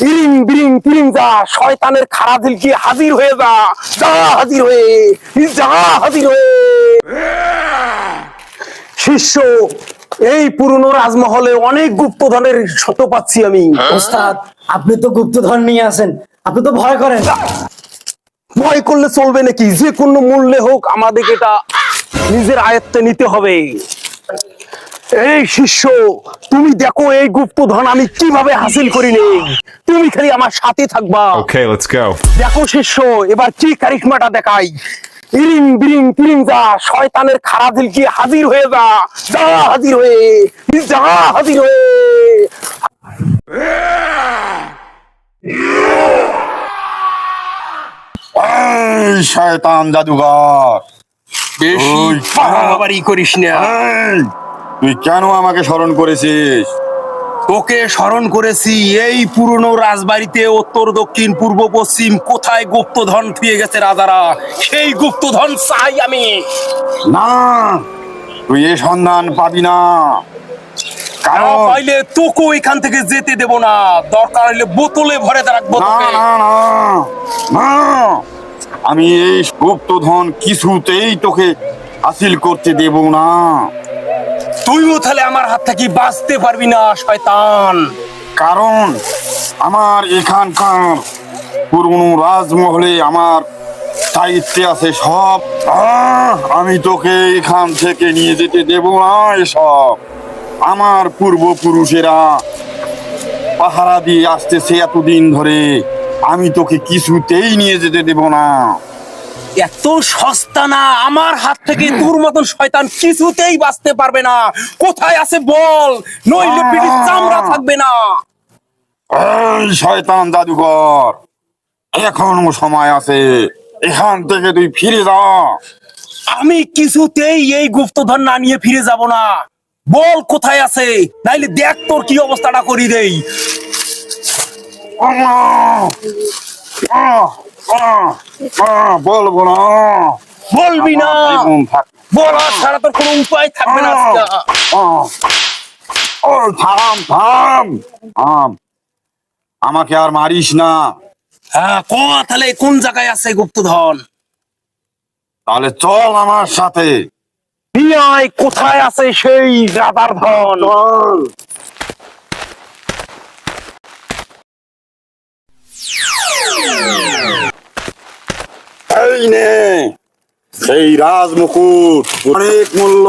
ইরিং বিরিং তিরিং যা, শয়তানের খাড়া দিলকি হাজির হয়ে যা, যা হাজির হয়ে, যা হাজির হয়ে। শিষ্য, এই পুরনো রাজমহলে অনেক গুপ্তধনের শত পাচ্ছি আমি। ওস্তাদ, আপনি তো গুপ্তধন নিয়ে আসেন, আপনি তো ভয় করেন। ভয় করলে চলবে নাকি? যে কোনো মূল্যে হোক আমাদের এটা নিজের আয়ত্তে নিতে হবে। এই শিষ্য, তুমি দেখো এই গুপ্তধন আমি কিভাবে হাসিল করি নেই, তুমি খালি আমার সাথে থাকবা। Okay, let's go. দেখো শিষ্য, এবার কি কারিশমাটা দেখাই। ইরিং বিরিং তিরিং যা, শয়তানের খাড়া দিলকি হাজির হয়ে যা, যা হাজির হয়ে, যা হাজির হয়ে। এই শয়তান জাদুঘর, বেশি বাড়াবাড়ি করিস না। এই, তুই কেন আমাকে স্মরণ করেছিস? তোকে স্মরণ করেছি, এই পুরনো রাজবাড়িতে উত্তর দক্ষিণ পূর্ব পশ্চিম কোথায় গুপ্তধন থুয়ে গেছে রাজারা, সেই গুপ্তধন চাই আমি। না, তুই এ সন্ধান পাবি না। কারণ পাইলে তোকে এখান থেকে যেতে দেব না, দরকার হলে বোতলে ভরে রাখবো না তোকে। না না না, আমি এই গুপ্তধন কিছুতেই তোকে হাসিল করতে দেব না। তুইও তাহলে আমার হাত থেকে বাঁচতে পারবি না শয়তান। কারণ আমার এখানকার পুরনো রাজমহলে আমার দায়িত্বে আছে সব। আমি তোকে এখান থেকে নিয়ে যেতে দেব না। এসব আমার পূর্বপুরুষেরা পাহারা দিয়ে আসতেছে এতদিন ধরে, আমি তোকে কিছুতেই নিয়ে যেতে দেব না। এত সস্তা না, আমার হাত থেকে তোর মতন শয়তান কিছুতেই বাঁচতে পারবে না। কোথায় আছে বল, নইলে পিঠে চামড়া থাকবে না। এই শয়তান জাদুঘর, এখনো সময় আছে, এখান থেকে তুই ফিরে যা। আমি কিছুতেই এই গুপ্তধন না নিয়ে ফিরে যাব না। বল কোথায় আছে, নাইলে দেখ তোর কি অবস্থাটা করি দেই। বলবো না। বলবি না, আমার জীবন থাক- বলার ছাড়া তোর কোনো উপায় থাকবে না আজকে। ও, থাম থাম থাম, আমাকে আর মারিস না। হ্যাঁ ক, তাহলে কোন জায়গায় আছে গুপ্তধন? তাহলে চল আমার সাথে। বিয়ায় কোথায় আছে সেই রাজার ধন? এই নে সেই রাজমুকুট, অনেক মূল্য।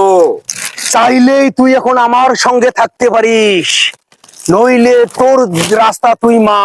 চাইলেই তুই এখন আমার সঙ্গে থাকতে পারিস, নইলে তোর রাস্তা তুই মা।